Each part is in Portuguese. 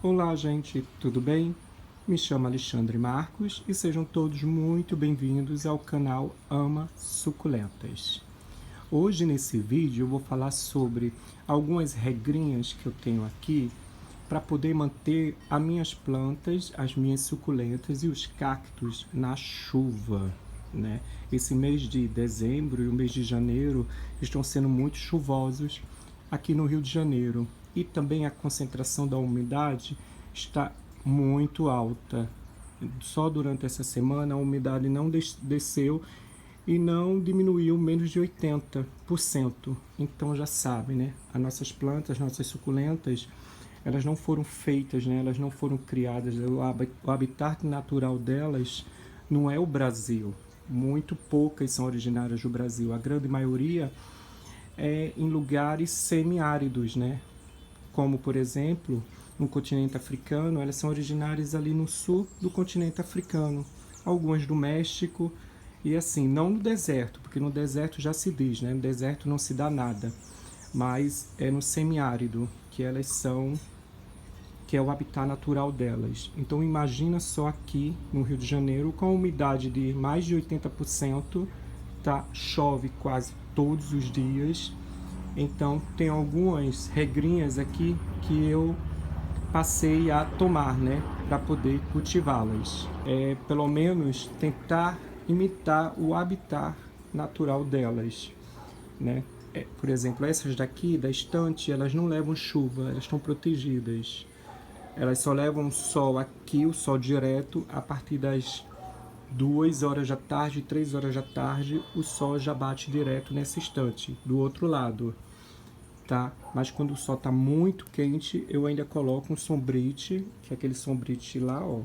Olá, gente, tudo bem? Me chamo Alexandre Marcos e sejam todos muito bem-vindos ao canal Ama Suculentas. Hoje, nesse vídeo, eu vou falar sobre algumas regrinhas que eu tenho aqui para poder manter as minhas plantas, as minhas suculentas e os cactos na chuva, né? Esse mês de dezembro e o mês de janeiro estão sendo muito chuvosos aqui no Rio de Janeiro e também a concentração da umidade está muito alta. Só durante essa semana a umidade não desceu e não diminuiu menos de 80%. Então já sabem, né? As nossas plantas, nossas suculentas, elas não foram feitas, né? Elas não foram criadas. O habitat natural delas não é o Brasil. Muito poucas são originárias do Brasil. A grande maioria é em lugares semiáridos, né? Como, por exemplo, no continente africano, elas são originárias ali no sul do continente africano. Algumas do México e assim, não no deserto, porque no deserto já se diz, né? No deserto não se dá nada, mas é no semiárido que elas são, que é o habitat natural delas. Então imagina só aqui no Rio de Janeiro, com a umidade de mais de 80%, tá? Chove quase todos os dias. Então tem algumas regrinhas aqui que eu passei a tomar, né, para poder cultivá-las. Pelo menos tentar imitar o habitat natural delas, né? Por exemplo, essas daqui da estante, elas não levam chuva, elas estão protegidas. Elas só levam sol aqui, o sol direto, a partir das 2 horas da tarde, 3 horas da tarde, o sol já bate direto nessa estante, do outro lado, tá? Mas quando o sol tá muito quente, eu ainda coloco um sombrite, que é aquele sombrite lá, ó.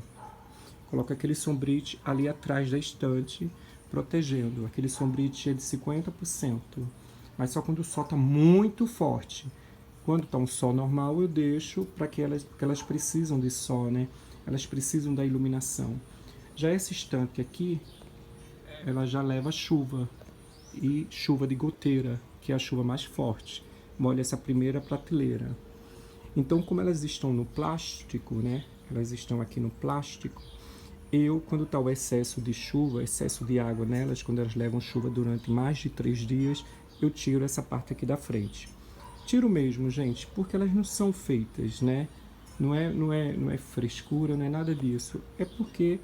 Coloco aquele sombrite ali atrás da estante, protegendo. Aquele sombrite é de 50%, mas só quando o sol tá muito forte. Quando tá um sol normal, eu deixo para que elas precisam de sol, né? Elas precisam da iluminação. Já essa estante aqui, ela já leva chuva, e chuva de goteira, que é a chuva mais forte. Molha essa primeira prateleira. Então, como elas estão no plástico, né? Elas estão aqui no plástico. Quando está o excesso de chuva, excesso de água nelas, quando elas levam chuva durante mais de 3 dias, eu tiro essa parte aqui da frente. Tiro mesmo, gente, porque elas não são feitas, né? Não é frescura, não é nada disso. É porque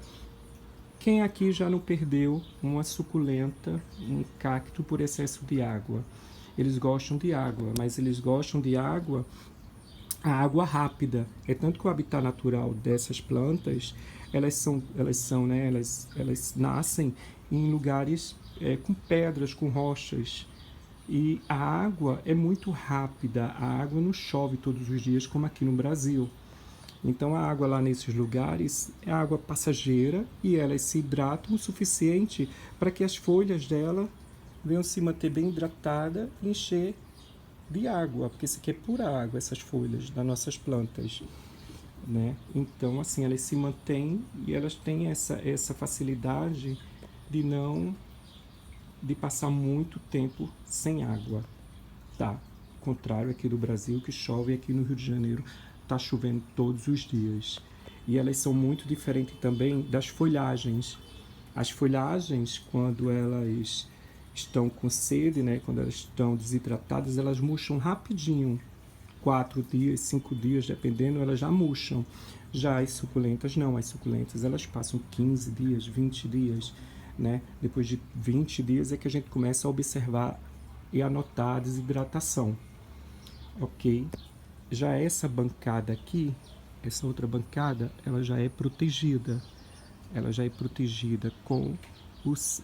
quem aqui já não perdeu uma suculenta, um cacto por excesso de água? Eles gostam de água, mas eles gostam de água, a água rápida. É tanto que o habitat natural dessas plantas, elas nascem em lugares com pedras, com rochas. E a água é muito rápida, a água não chove todos os dias como aqui no Brasil. Então a água lá nesses lugares é água passageira e elas se hidratam o suficiente para que as folhas dela venham se manter bem hidratada e encher de água, porque isso aqui é pura água, essas folhas das nossas plantas, né? Então assim, elas se mantêm e elas têm essa facilidade de não de passar muito tempo sem água, tá? Contrário aqui do Brasil, que chove, aqui no Rio de Janeiro tá chovendo todos os dias. E elas são muito diferentes também das folhagens. As folhagens, quando elas estão com sede, né, quando elas estão desidratadas, elas murcham rapidinho. 4 dias, 5 dias, dependendo, elas já murcham. Já as suculentas não, as suculentas elas passam 15 dias, 20 dias, né? Depois de 20 dias é que a gente começa a observar e anotar a desidratação, ok? Já essa bancada aqui, essa outra bancada, ela já é protegida. Ela já é protegida com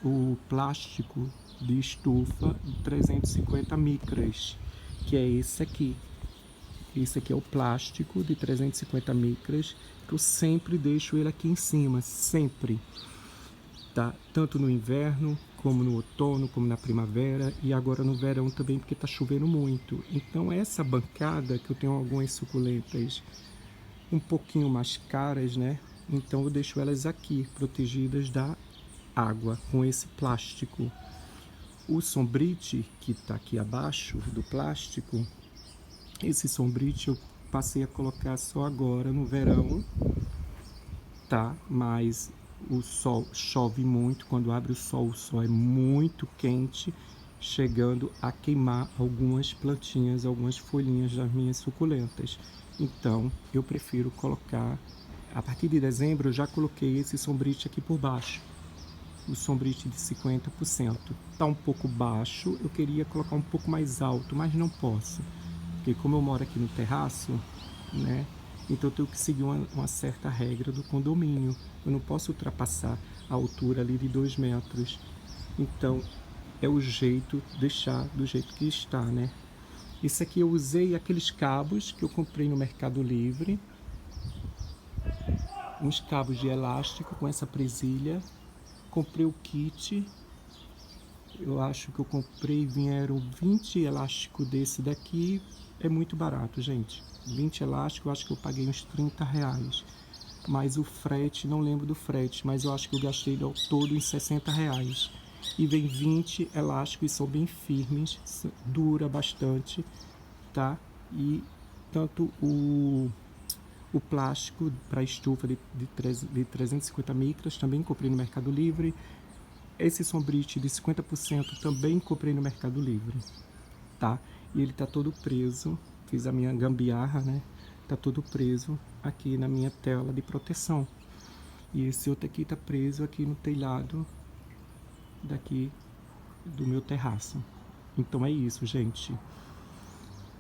o plástico de estufa de 350 micras, que é esse aqui. Esse aqui é o plástico de 350 micras, que eu sempre deixo ele aqui em cima, sempre. Tá? Tanto no inverno, como no outono, como na primavera e agora no verão também, porque está chovendo muito. Então essa bancada, que eu tenho algumas suculentas um pouquinho mais caras, né? Então eu deixo elas aqui, protegidas da água, com esse plástico. O sombrite, que está aqui abaixo do plástico, esse sombrite eu passei a colocar só agora no verão, tá? Mas o sol chove muito, quando abre o sol é muito quente, chegando a queimar algumas plantinhas, algumas folhinhas das minhas suculentas. Então, eu prefiro colocar, a partir de dezembro eu já coloquei esse sombrite aqui por baixo, o sombrite de 50%. Tá um pouco baixo, eu queria colocar um pouco mais alto, mas não posso, porque como eu moro aqui no terraço, né? Então eu tenho que seguir uma certa regra do condomínio. Eu não posso ultrapassar a altura ali de 2 metros. Então é o jeito, deixar do jeito que está, né? Isso aqui eu usei aqueles cabos que eu comprei no Mercado Livre. Uns cabos de elástico com essa presilha. Comprei o kit. Eu acho que eu comprei, vieram 20 elásticos desse daqui. É muito barato, gente. 20 elásticos, eu acho que eu paguei uns R$30. Mas o frete, não lembro do frete, mas eu acho que eu gastei ao todo em R$60. E vem 20 elásticos, são bem firmes, dura bastante, tá? E tanto o plástico para estufa de 350 micras, também comprei no Mercado Livre. Esse sombrite de 50% também comprei no Mercado Livre, tá? E ele tá todo preso, fiz a minha gambiarra, né? Tá todo preso aqui na minha tela de proteção. E esse outro aqui tá preso aqui no telhado daqui do meu terraço. Então é isso, gente.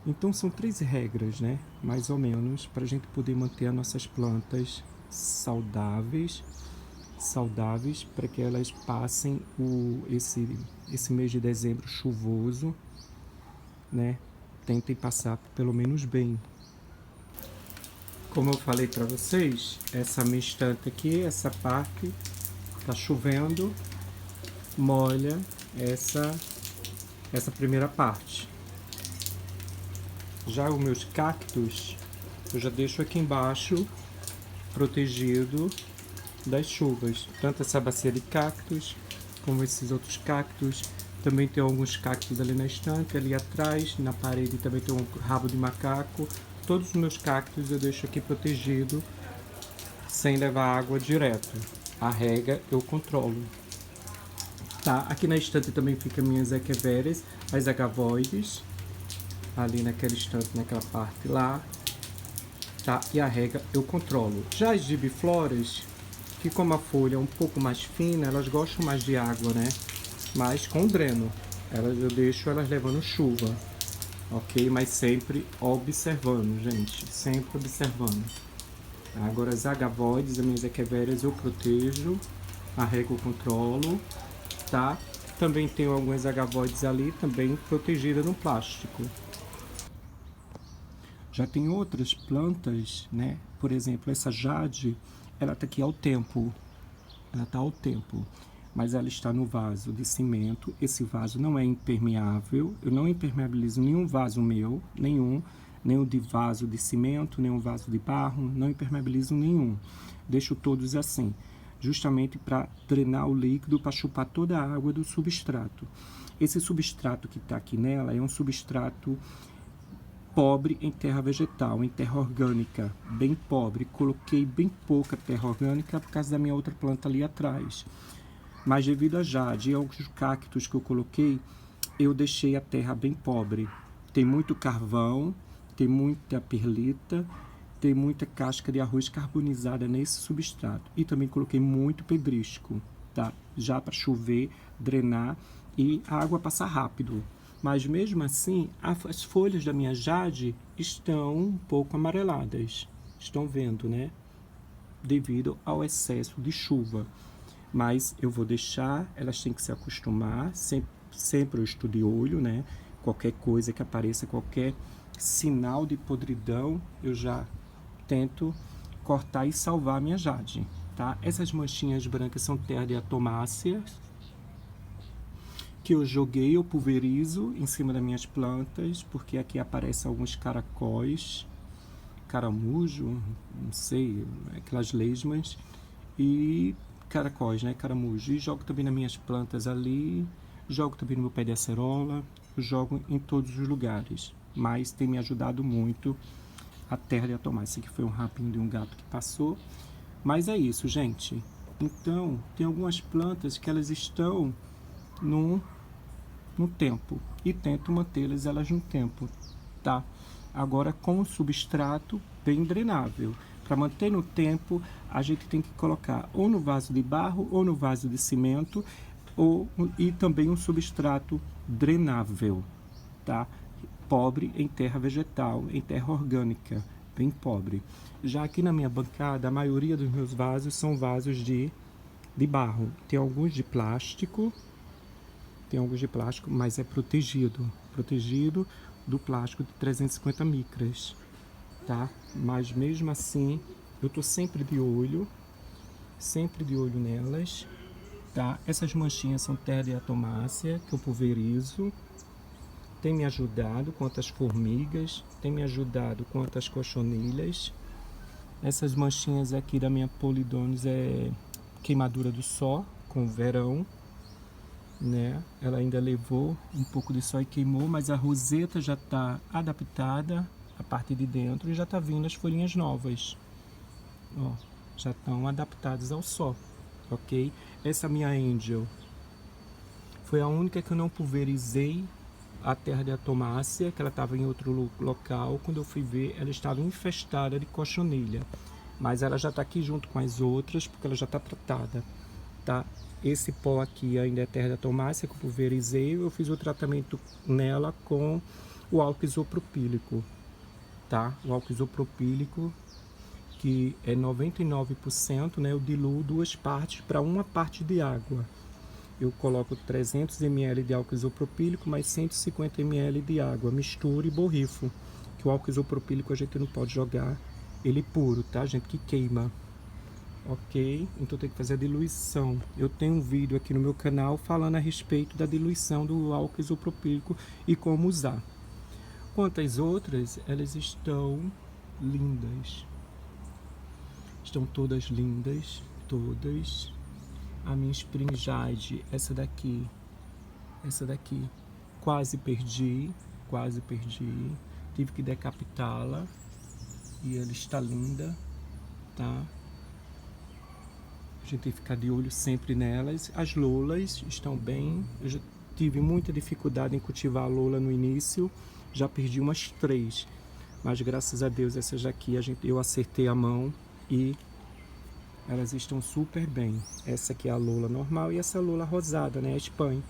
Então são 3 regras, né? Mais ou menos, para a gente poder manter as nossas plantas saudáveis, para que elas passem esse mês de dezembro chuvoso, né? Tentem passar pelo menos bem. Como eu falei para vocês, essa minha estante aqui, essa parte, tá chovendo, molha essa primeira parte. Já os meus cactos, eu já deixo aqui embaixo, protegido das chuvas. Tanto essa bacia de cactos, como esses outros cactos. Também tem alguns cactos ali na estante, ali atrás, na parede também tem um rabo de macaco. Todos os meus cactos eu deixo aqui protegido, sem levar água direto. A rega eu controlo. Tá, aqui na estante também fica minhas echeveras, as agavoides, ali naquela estante, naquela parte lá, tá? E a rega eu controlo. Já as gibifloras, que como a folha é um pouco mais fina, elas gostam mais de água, né? Mas com dreno, eu deixo elas levando chuva, ok? Mas sempre observando, gente, sempre observando. Agora as agavoides, as minhas echeveras eu protejo, a rega eu controlo, tá? Também tenho algumas agavoides ali, também protegidas no plástico. Já tem outras plantas, né? Por exemplo, essa jade, ela tá aqui ao tempo. Ela tá ao tempo. Mas ela está no vaso de cimento. Esse vaso não é impermeável. Eu não impermeabilizo nenhum vaso meu, nenhum de vaso de cimento, nenhum vaso de barro, não impermeabilizo nenhum. Deixo todos assim, justamente para drenar o líquido, para chupar toda a água do substrato. Esse substrato que está aqui nela é um substrato pobre em terra vegetal, em terra orgânica, bem pobre. Coloquei bem pouca terra orgânica por causa da minha outra planta ali atrás. Mas devido a jade e aos cactos que eu coloquei, eu deixei a terra bem pobre. Tem muito carvão, tem muita perlita, tem muita casca de arroz carbonizada nesse substrato. E também coloquei muito pedrisco, tá? Já para chover, drenar e a água passar rápido. Mas mesmo assim, as folhas da minha jade estão um pouco amareladas. Estão vendo, né? Devido ao excesso de chuva. Mas eu vou deixar, elas têm que se acostumar, sempre eu estou de olho, né? Qualquer coisa que apareça, qualquer sinal de podridão, eu já tento cortar e salvar a minha jade, tá? Essas manchinhas brancas são terra de atomáceas, que eu joguei, eu pulverizo em cima das minhas plantas, porque aqui aparecem alguns caracóis, caramujo, não sei, aquelas lesmas, e caracóis, né, caramujo, e jogo também nas minhas plantas ali, jogo também no meu pé de acerola, jogo em todos os lugares, mas tem me ajudado muito a terra de tomar. Esse aqui foi um rabinho de um gato que passou. Mas é isso, gente. Então, tem algumas plantas que elas estão no tempo e tento mantê-las elas no tempo, tá? Agora, com o substrato bem drenável. Para manter no tempo, a gente tem que colocar ou no vaso de barro ou no vaso de cimento e também um substrato drenável, tá? Pobre em terra vegetal, em terra orgânica, bem pobre. Já aqui na minha bancada, a maioria dos meus vasos são vasos de barro. Tem alguns de plástico, mas é protegido do plástico de 350 micras, tá? Mas mesmo assim, eu tô sempre de olho nelas, tá? Essas manchinhas são terra de atomácea, que eu pulverizo. Tem me ajudado contra as formigas, tem me ajudado contra as cochonilhas. Essas manchinhas aqui da minha Polidones é queimadura do sol com o verão, né? Ela ainda levou um pouco de sol e queimou, mas a roseta já está adaptada, a parte de dentro, e já está vindo as folhinhas novas. Ó, já estão adaptadas ao sol, ok? Essa minha Angel foi a única que eu não pulverizei a terra de atomácea, que ela estava em outro local. Quando eu fui ver, ela estava infestada de cochonilha, mas ela já está aqui junto com as outras, porque ela já está tratada, tá? Esse pó aqui ainda é terra de atomácea, que eu pulverizei. Eu fiz o tratamento nela com o álcool isopropílico, tá? O álcool isopropílico, que é 99%, né? Eu diluo 2 partes para 1 parte de água. Eu coloco 300 ml de álcool isopropílico mais 150 ml de água, misturo e borrifo. Que o álcool isopropílico a gente não pode jogar ele puro, tá, gente? Que queima. Ok? Então tem que fazer a diluição. Eu tenho um vídeo aqui no meu canal falando a respeito da diluição do álcool isopropílico e como usar. Quanto às outras, elas estão lindas. Estão todas lindas, todas. A minha Spring Jade, essa daqui, quase perdi, tive que decapitá-la e ela está linda, tá? A gente tem que ficar de olho sempre nelas. As lolas estão bem, eu já tive muita dificuldade em cultivar a lola no início, já perdi umas 3, mas graças a Deus essas aqui eu acertei a mão e elas estão super bem. Essa aqui é a lola normal e essa lola rosada, né? A Espanha.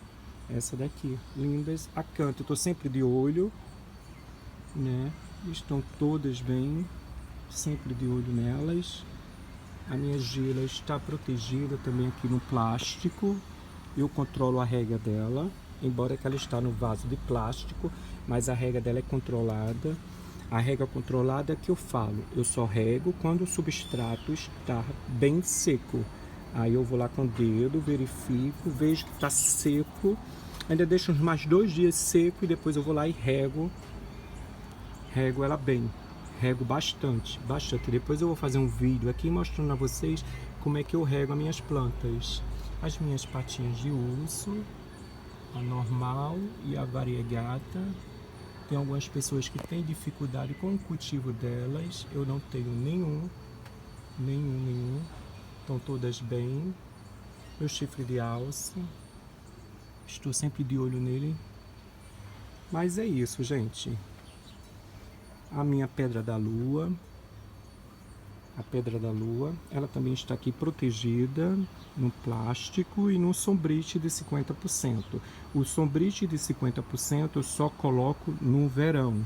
Essa daqui, lindas. A Canto, eu tô sempre de olho, né? Estão todas bem, sempre de olho nelas. A minha Gila está protegida também aqui no plástico. Eu controlo a rega dela, embora que ela está no vaso de plástico, mas a rega dela é controlada. A rega controlada que eu falo, eu só rego quando o substrato está bem seco. Aí eu vou lá com o dedo, verifico, vejo que está seco, ainda deixo mais 2 dias seco e depois eu vou lá e rego ela bem, rego bastante. Depois eu vou fazer um vídeo aqui mostrando a vocês como é que eu rego as minhas plantas. As minhas patinhas de urso, a normal e a variegata. Tem algumas pessoas que têm dificuldade com o cultivo delas, eu não tenho nenhum. Estão todas bem. Meu chifre de alce, estou sempre de olho nele. Mas é isso, gente. A minha pedra da lua, ela também está aqui protegida no plástico e no sombrite de 50%. O sombrite de 50% eu só coloco no verão.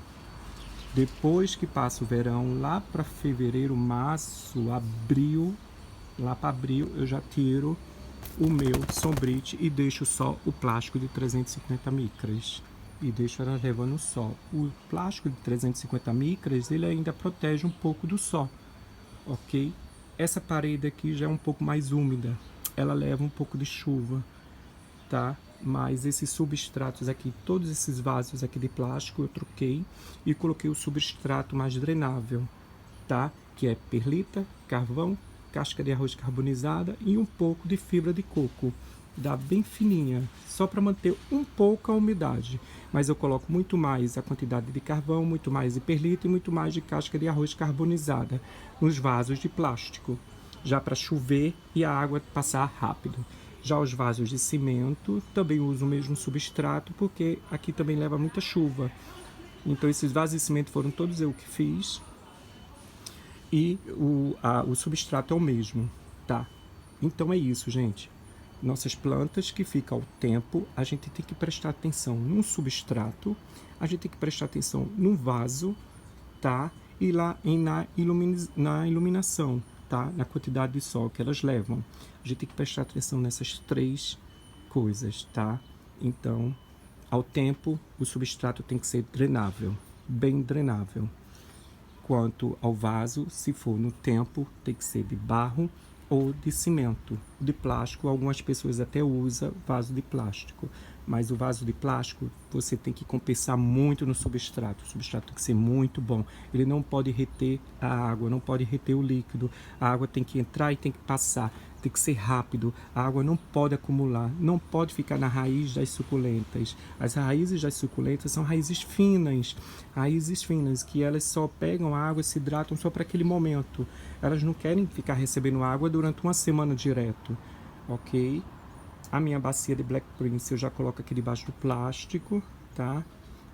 Depois que passa o verão, lá para fevereiro, março, abril, eu já tiro o meu sombrite e deixo só o plástico de 350 micras. E deixo ela levando o sol. O plástico de 350 micras, ele ainda protege um pouco do sol. Ok? Essa parede aqui já é um pouco mais úmida, ela leva um pouco de chuva, tá? Mas esses substratos aqui, todos esses vasos aqui de plástico eu troquei e coloquei o substrato mais drenável, tá? Que é perlita, carvão, casca de arroz carbonizada e um pouco de fibra de coco, dá bem fininha, só para manter um pouco a umidade. Mas eu coloco muito mais a quantidade de carvão, muito mais de perlita e muito mais de casca de arroz carbonizada nos vasos de plástico, já para chover e a água passar rápido. Já os vasos de cimento, também uso o mesmo substrato, porque aqui também leva muita chuva. Então esses vasos de cimento foram todos eu que fiz. E o substrato é o mesmo, tá? Então é isso, gente. Nossas plantas que ficam ao tempo, a gente tem que prestar atenção no substrato, a gente tem que prestar atenção no vaso, tá? E lá na iluminação, tá? Na quantidade de sol que elas levam. A gente tem que prestar atenção nessas 3 coisas, tá? Então, ao tempo, o substrato tem que ser drenável, bem drenável. Quanto ao vaso, se for no tempo, tem que ser de barro ou de cimento. De plástico, algumas pessoas até usam vaso de plástico, mas o vaso de plástico você tem que compensar muito no substrato. O substrato tem que ser muito bom. Ele não pode reter a água, não pode reter o líquido. A água tem que entrar e tem que passar. Tem que ser rápido. A água não pode acumular, não pode ficar na raiz das suculentas. As raízes das suculentas são raízes finas que elas só pegam a água e se hidratam só para aquele momento. Elas não querem ficar recebendo água durante uma semana direto, ok? A minha bacia de Black Prince eu já coloco aqui debaixo do plástico, tá?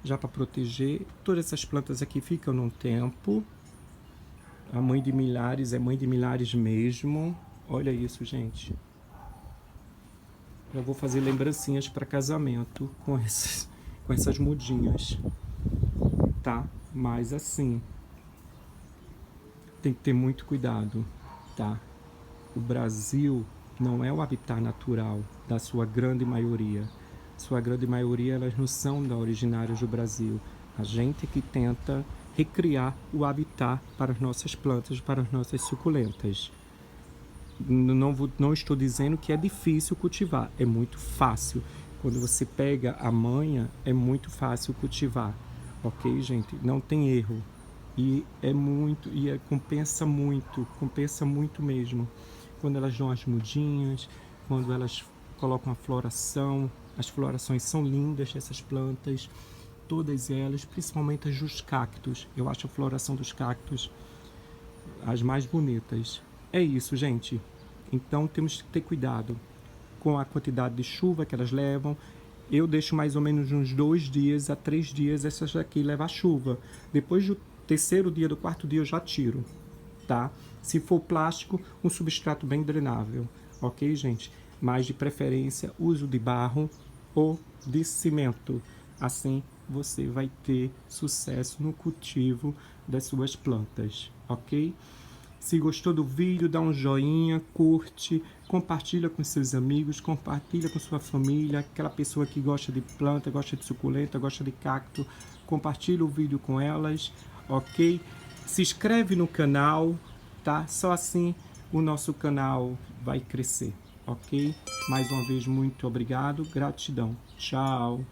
Já para proteger. Todas essas plantas aqui ficam num tempo. A mãe de milhares é mãe de milhares mesmo. Olha isso, gente. Eu vou fazer lembrancinhas para casamento com essas mudinhas, tá? Mas assim, tem que ter muito cuidado, tá? O Brasil não é o habitat natural da sua grande maioria. Sua grande maioria, elas não são originárias do Brasil. A gente que tenta recriar o habitat para as nossas plantas, para as nossas suculentas. Não estou dizendo que é difícil cultivar, é muito fácil. Quando você pega a manha, é muito fácil cultivar, ok, gente? Não tem erro. E compensa muito mesmo. Quando elas dão as mudinhas, quando elas colocam a floração, as florações são lindas dessas plantas, todas elas, principalmente as dos cactos. Eu acho a floração dos cactos as mais bonitas. É isso, gente. Então temos que ter cuidado com a quantidade de chuva que elas levam. Eu deixo mais ou menos uns 2 dias a 3 dias essas aqui levar chuva. Depois do 3º dia, do 4º dia eu já tiro, tá? Se for plástico, um substrato bem drenável, ok, gente? Mas de preferência, uso de barro ou de cimento. Assim você vai ter sucesso no cultivo das suas plantas, ok? Se gostou do vídeo, dá um joinha, curte, compartilha com seus amigos, compartilha com sua família, aquela pessoa que gosta de planta, gosta de suculenta, gosta de cacto, compartilha o vídeo com elas, ok? Se inscreve no canal, tá? Só assim o nosso canal vai crescer, ok? Mais uma vez, muito obrigado, gratidão, tchau!